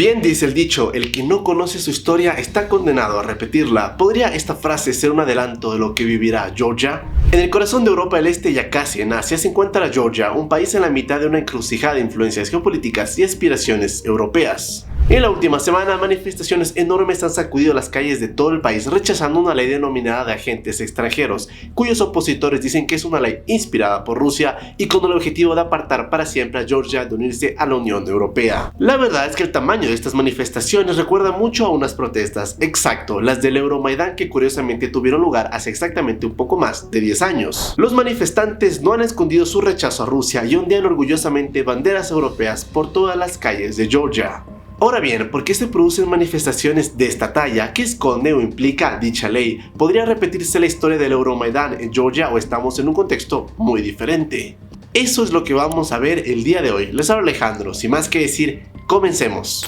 Bien dice el dicho, el que no conoce su historia está condenado a repetirla. ¿Podría esta frase ser un adelanto de lo que vivirá Georgia? En el corazón de Europa del Este, ya casi en Asia, se encuentra Georgia, un país en la mitad de una encrucijada de influencias geopolíticas y aspiraciones europeas. En la última semana, manifestaciones enormes han sacudido las calles de todo el país rechazando una ley denominada de agentes extranjeros, cuyos opositores dicen que es una ley inspirada por Rusia y con el objetivo de apartar para siempre a Georgia de unirse a la Unión Europea. La verdad es que el tamaño de estas manifestaciones recuerda mucho a unas protestas, exacto, las del Euromaidán que curiosamente tuvieron lugar hace exactamente un poco más de 10 años. Los manifestantes no han escondido su rechazo a Rusia y ondean orgullosamente banderas europeas por todas las calles de Georgia. Ahora bien, ¿por qué se producen manifestaciones de esta talla? ¿Qué esconde o implica dicha ley? ¿Podría repetirse la historia del Euromaidán en Georgia o estamos en un contexto muy diferente? Eso es lo que vamos a ver el día de hoy. Les hablo Alejandro, sin más que decir, comencemos.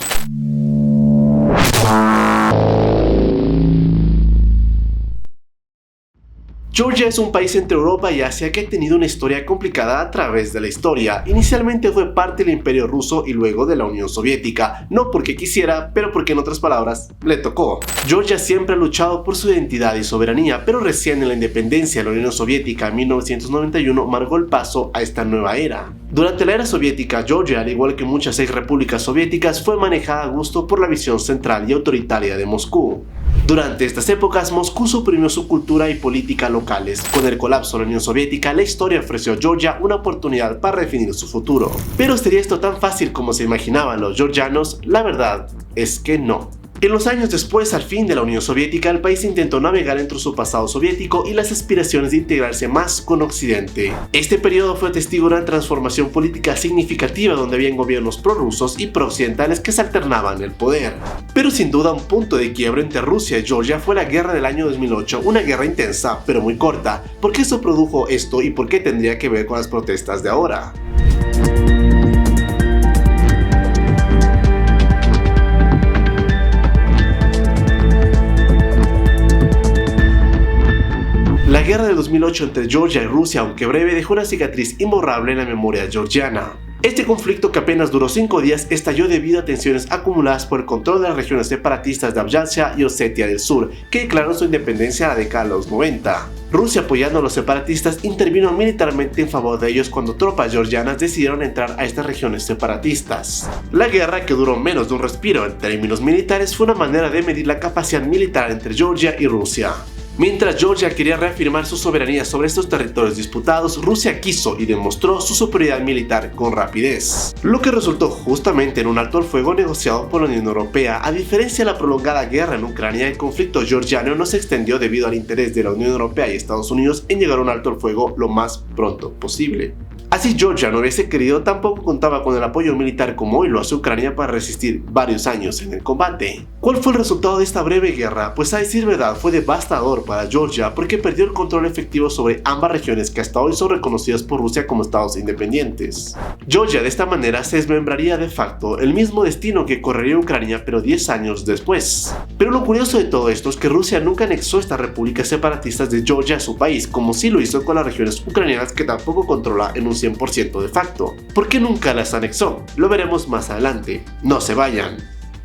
Georgia es un país entre Europa y Asia que ha tenido una historia complicada a través de la historia. Inicialmente fue parte del Imperio Ruso y luego de la Unión Soviética, no porque quisiera, pero porque en otras palabras, le tocó. Georgia siempre ha luchado por su identidad y soberanía, pero recién en la independencia de la Unión Soviética en 1991 marcó el paso a esta nueva era. Durante la era soviética, Georgia, al igual que muchas ex repúblicas soviéticas, fue manejada a gusto por la visión central y autoritaria de Moscú. Durante estas épocas, Moscú suprimió su cultura y política locales. Con el colapso de la Unión Soviética, la historia ofreció a Georgia una oportunidad para definir su futuro. ¿Pero sería esto tan fácil como se imaginaban los georgianos? La verdad es que no. En los años después, al fin de la Unión Soviética, el país intentó navegar entre su pasado soviético y las aspiraciones de integrarse más con Occidente. Este periodo fue testigo de una transformación política significativa donde habían gobiernos prorrusos y prooccidentales que se alternaban el poder. Pero sin duda un punto de quiebre entre Rusia y Georgia fue la guerra del año 2008, una guerra intensa pero muy corta. ¿Por qué eso produjo esto y por qué tendría que ver con las protestas de ahora? La guerra de 2008 entre Georgia y Rusia, aunque breve, dejó una cicatriz imborrable en la memoria georgiana. Este conflicto, que apenas duró 5 días, estalló debido a tensiones acumuladas por el control de las regiones separatistas de Abjasia y Osetia del Sur, que declararon su independencia en la década de los 90. Rusia, apoyando a los separatistas, intervino militarmente en favor de ellos cuando tropas georgianas decidieron entrar a estas regiones separatistas. La guerra, que duró menos de un respiro en términos militares, fue una manera de medir la capacidad militar entre Georgia y Rusia. Mientras Georgia quería reafirmar su soberanía sobre estos territorios disputados, Rusia quiso y demostró su superioridad militar con rapidez, lo que resultó justamente en un alto al fuego negociado por la Unión Europea. A diferencia de la prolongada guerra en Ucrania, el conflicto georgiano no se extendió debido al interés de la Unión Europea y Estados Unidos en llegar a un alto al fuego lo más pronto posible. Así Georgia no hubiese querido, tampoco contaba con el apoyo militar como hoy lo hace Ucrania para resistir varios años en el combate. ¿Cuál fue el resultado de esta breve guerra? Pues a decir verdad fue devastador para Georgia porque perdió el control efectivo sobre ambas regiones que hasta hoy son reconocidas por Rusia como estados independientes. Georgia de esta manera se desmembraría de facto, el mismo destino que correría Ucrania pero 10 años después. Pero lo curioso de todo esto es que Rusia nunca anexó estas repúblicas separatistas de Georgia a su país, como sí lo hizo con las regiones ucranianas que tampoco controla en un 100% de facto. ¿Por qué nunca las anexó? Lo veremos más adelante. No se vayan.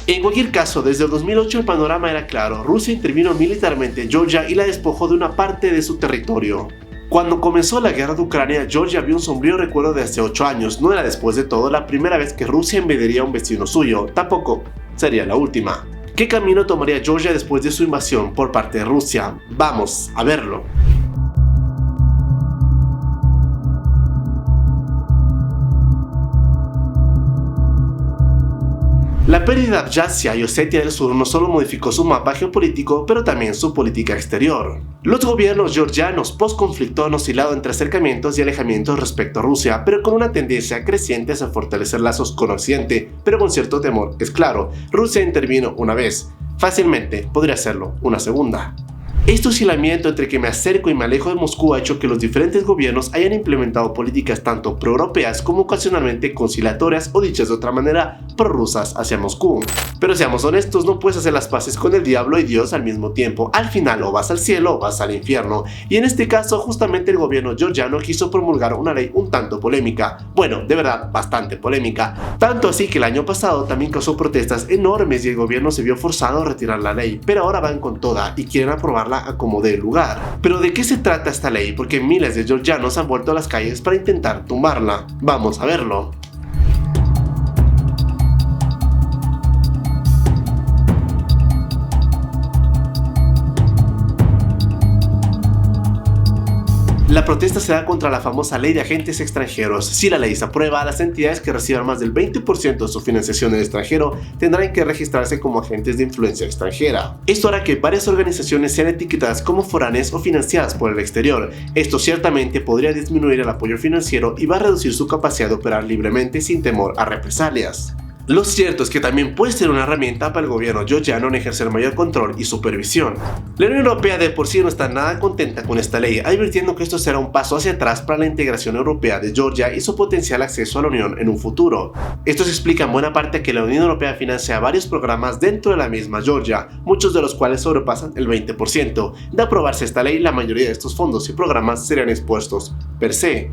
En cualquier caso, desde el 2008 el panorama era claro. Rusia intervino militarmente en Georgia y la despojó de una parte de su territorio. Cuando comenzó la guerra de Ucrania, Georgia vio un sombrío recuerdo de hace 8 años. No era después de todo la primera vez que Rusia invadiría a un vecino suyo, tampoco sería la última. ¿Qué camino tomaría Georgia después de su invasión por parte de Rusia? Vamos a verlo. La pérdida de Abjasia y Osetia del Sur no solo modificó su mapa geopolítico, pero también su política exterior. Los gobiernos georgianos post-conflicto han oscilado entre acercamientos y alejamientos respecto a Rusia, pero con una tendencia creciente hacia fortalecer lazos con Occidente, pero con cierto temor. Es claro, Rusia intervino una vez, fácilmente podría hacerlo una segunda. Este oscilamiento entre que me acerco y me alejo de Moscú ha hecho que los diferentes gobiernos hayan implementado políticas tanto pro-europeas como ocasionalmente conciliatorias o, dichas de otra manera, prorrusas hacia Moscú. Pero seamos honestos, no puedes hacer las paces con el diablo y Dios al mismo tiempo. Al final o vas al cielo o vas al infierno. Y en este caso justamente el gobierno georgiano quiso promulgar una ley un tanto polémica. Bueno, de verdad, bastante polémica. Tanto así que el año pasado también causó protestas enormes y el gobierno se vio forzado a retirar la ley. Pero ahora van con toda y quieren aprobarla a como dé lugar. Pero ¿de qué se trata esta ley? Porque miles de georgianos han vuelto a las calles para intentar tumbarla. Vamos a verlo. La protesta se da contra la famosa ley de agentes extranjeros. Si la ley se aprueba, las entidades que reciban más del 20% de su financiación en el extranjero tendrán que registrarse como agentes de influencia extranjera. Esto hará que varias organizaciones sean etiquetadas como foráneas o financiadas por el exterior. Esto ciertamente podría disminuir el apoyo financiero y va a reducir su capacidad de operar libremente sin temor a represalias. Lo cierto es que también puede ser una herramienta para el gobierno georgiano en ejercer mayor control y supervisión. La Unión Europea de por sí no está nada contenta con esta ley, advirtiendo que esto será un paso hacia atrás para la integración europea de Georgia y su potencial acceso a la Unión en un futuro. Esto se explica en buena parte que la Unión Europea financia varios programas dentro de la misma Georgia, muchos de los cuales sobrepasan el 20%. De aprobarse esta ley, la mayoría de estos fondos y programas serían expuestos per se.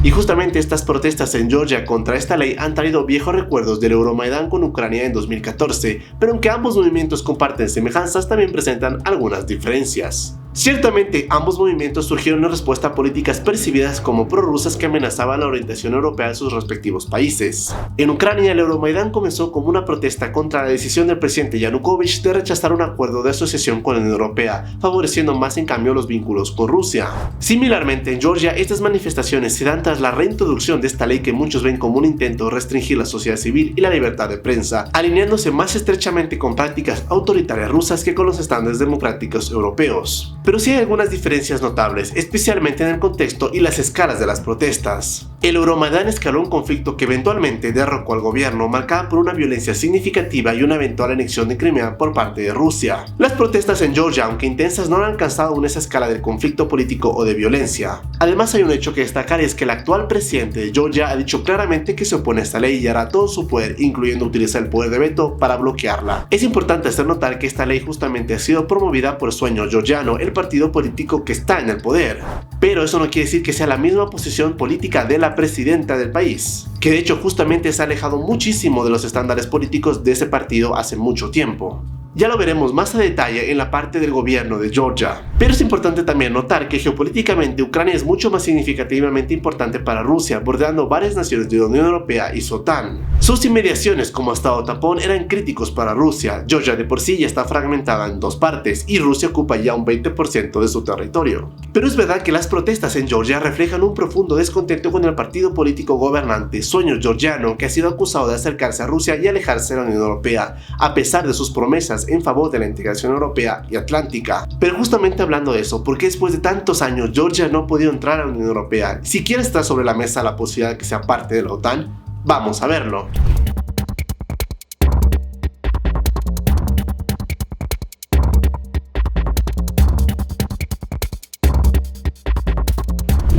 Y justamente estas protestas en Georgia contra esta ley han traído viejos recuerdos del Euromaidán con Ucrania en 2014, pero aunque ambos movimientos comparten semejanzas, también presentan algunas diferencias. Ciertamente, ambos movimientos surgieron en respuesta a políticas percibidas como prorrusas que amenazaban la orientación europea de sus respectivos países. En Ucrania, el Euromaidán comenzó como una protesta contra la decisión del presidente Yanukovych de rechazar un acuerdo de asociación con la Unión Europea, favoreciendo más en cambio los vínculos con Rusia. Similarmente, en Georgia, estas manifestaciones se dan tras la reintroducción de esta ley que muchos ven como un intento de restringir la sociedad civil y la libertad de prensa, alineándose más estrechamente con prácticas autoritarias rusas que con los estándares democráticos europeos. Pero sí hay algunas diferencias notables, especialmente en el contexto y las escalas de las protestas. El Euromaidán escaló un conflicto que eventualmente derrocó al gobierno, marcada por una violencia significativa y una eventual anexión de Crimea por parte de Rusia. Las protestas en Georgia, aunque intensas, no han alcanzado aún esa escala de conflicto político o de violencia. Además, hay un hecho que destacar, y es que el actual presidente de Georgia ha dicho claramente que se opone a esta ley y hará todo su poder, incluyendo utilizar el poder de veto, para bloquearla. Es importante hacer notar que esta ley justamente ha sido promovida por Sueño Georgiano, el partido político que está en el poder. Pero eso no quiere decir que sea la misma posición política de la presidenta del país, que de hecho justamente se ha alejado muchísimo de los estándares políticos de ese partido hace mucho tiempo. Ya lo veremos más a detalle en la parte del gobierno de Georgia. Pero es importante también notar que geopolíticamente Ucrania es mucho más significativamente importante para Rusia, bordeando varias naciones de la Unión Europea y su OTAN. Sus inmediaciones como estado tapón eran críticos para Rusia. Georgia de por sí ya está fragmentada en dos partes y Rusia ocupa ya un 20% de su territorio. Pero es verdad que las protestas en Georgia reflejan un profundo descontento con el partido político gobernante Sueño Georgiano, que ha sido acusado de acercarse a Rusia y alejarse de la Unión Europea, a pesar de sus promesas en favor de la integración europea y atlántica. Pero justamente hablando de eso, ¿por qué después de tantos años Georgia no ha podido entrar a la Unión Europea? Siquiera está sobre la mesa la posibilidad de que sea parte de la OTAN. Vamos a verlo.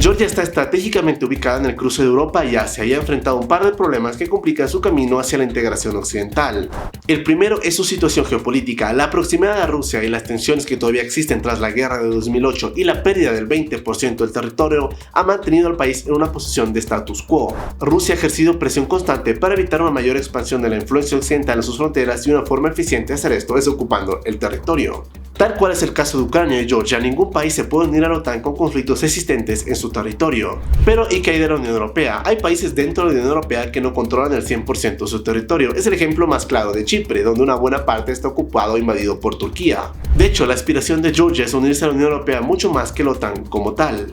Georgia está estratégicamente ubicada en el cruce de Europa y Asia y ha enfrentado un par de problemas que complican su camino hacia la integración occidental. El primero es su situación geopolítica. La proximidad a Rusia y las tensiones que todavía existen tras la guerra de 2008 y la pérdida del 20% del territorio ha mantenido al país en una posición de status quo. Rusia ha ejercido presión constante para evitar una mayor expansión de la influencia occidental en sus fronteras y una forma eficiente de hacer esto es ocupando el territorio. Tal cual es el caso de Ucrania y Georgia, ningún país se puede unir a la OTAN con conflictos existentes en su territorio. Pero ¿y qué hay de la Unión Europea? Hay países dentro de la Unión Europea que no controlan el 100% de su territorio. Es el ejemplo más claro de Chipre, donde una buena parte está ocupado e invadido por Turquía. De hecho, la aspiración de Georgia es unirse a la Unión Europea mucho más que la OTAN como tal.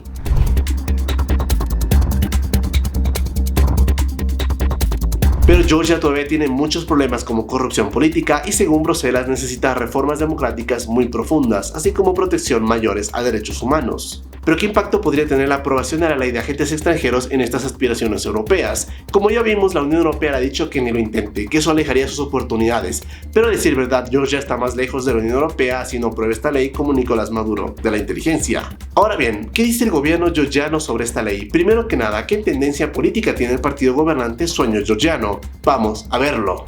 Pero Georgia todavía tiene muchos problemas como corrupción política y según Bruselas necesita reformas democráticas muy profundas, así como protección mayores a derechos humanos. Pero ¿qué impacto podría tener la aprobación de la ley de agentes extranjeros en estas aspiraciones europeas? Como ya vimos, la Unión Europea le ha dicho que ni lo intente, que eso alejaría sus oportunidades. Pero a decir verdad, Georgia está más lejos de la Unión Europea si no aprueba esta ley, como Nicolás Maduro, de la inteligencia. Ahora bien, ¿qué dice el gobierno georgiano sobre esta ley? Primero que nada, ¿qué tendencia política tiene el partido gobernante Sueño Georgiano? Vamos a verlo.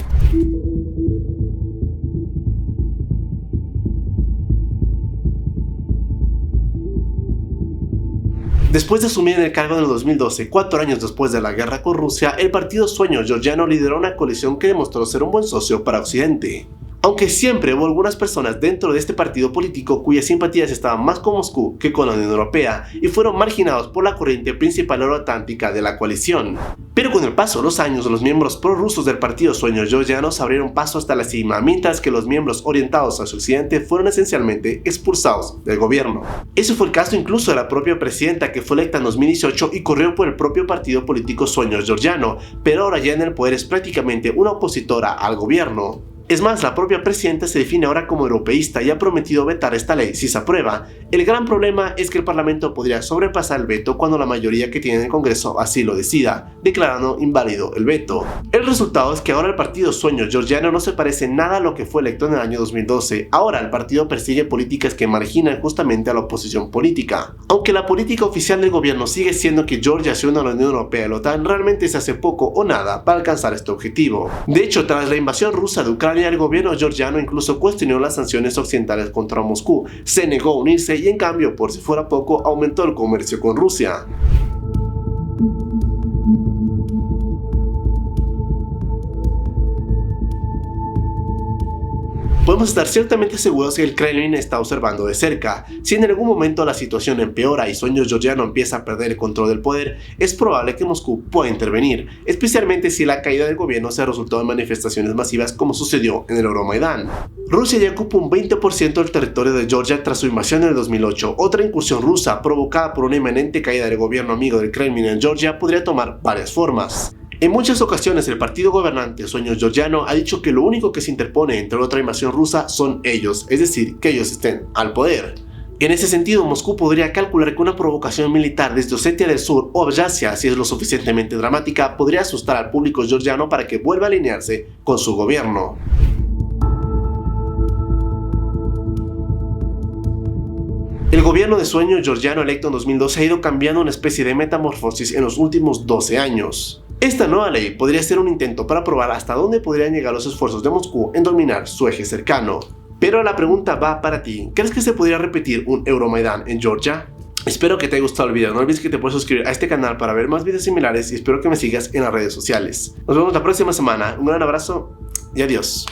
Después de asumir en el cargo en el 2012, 4 años después de la guerra con Rusia, el partido Sueño Georgiano lideró una coalición que demostró ser un buen socio para Occidente. Aunque siempre hubo algunas personas dentro de este partido político cuyas simpatías estaban más con Moscú que con la Unión Europea y fueron marginados por la corriente principal euroatlántica de la coalición. Pero con el paso de los años, los miembros prorrusos del partido Sueño Georgiano se abrieron paso hasta la cima, mientras que los miembros orientados hacia Occidente fueron esencialmente expulsados del gobierno. Ese fue el caso incluso de la propia presidenta, que fue electa en 2018 y corrió por el propio partido político Sueño Georgiano, pero ahora ya en el poder es prácticamente una opositora al gobierno. Es más, la propia presidenta se define ahora como europeísta y ha prometido vetar esta ley si se aprueba. El gran problema es que el Parlamento podría sobrepasar el veto cuando la mayoría que tiene en el Congreso así lo decida, declarando inválido el veto. El resultado es que ahora el partido Sueño Georgiano no se parece nada a lo que fue electo en el año 2012. Ahora el partido persigue políticas que marginan justamente a la oposición política. Aunque la política oficial del gobierno sigue siendo que Georgia se una a la Unión Europea y la OTAN, realmente se hace poco o nada para alcanzar este objetivo. De hecho, tras la invasión rusa de Ucrania, el gobierno georgiano incluso cuestionó las sanciones occidentales contra Moscú, se negó a unirse y en cambio, por si fuera poco, aumentó el comercio con Rusia. Podemos estar ciertamente seguros que el Kremlin está observando de cerca. Si en algún momento la situación empeora y Sueño Georgiano empieza a perder el control del poder, es probable que Moscú pueda intervenir, especialmente si la caída del gobierno se resultó en manifestaciones masivas como sucedió en el Euromaidán. Rusia ya ocupa un 20% del territorio de Georgia tras su invasión en el 2008. Otra incursión rusa provocada por una inminente caída del gobierno amigo del Kremlin en Georgia podría tomar varias formas. En muchas ocasiones el partido gobernante Sueño Georgiano ha dicho que lo único que se interpone entre otra invasión rusa son ellos, es decir, que ellos estén al poder. En ese sentido, Moscú podría calcular que una provocación militar desde Osetia del Sur o Abjasia, si es lo suficientemente dramática, podría asustar al público georgiano para que vuelva a alinearse con su gobierno. El gobierno de Sueño Georgiano electo en 2012 ha ido cambiando una especie de metamorfosis en los últimos 12 años. Esta nueva ley podría ser un intento para probar hasta dónde podrían llegar los esfuerzos de Moscú en dominar su eje cercano. Pero la pregunta va para ti, ¿crees que se podría repetir un Euromaidán en Georgia? Espero que te haya gustado el video, no olvides que te puedes suscribir a este canal para ver más videos similares y espero que me sigas en las redes sociales. Nos vemos la próxima semana, un gran abrazo y adiós.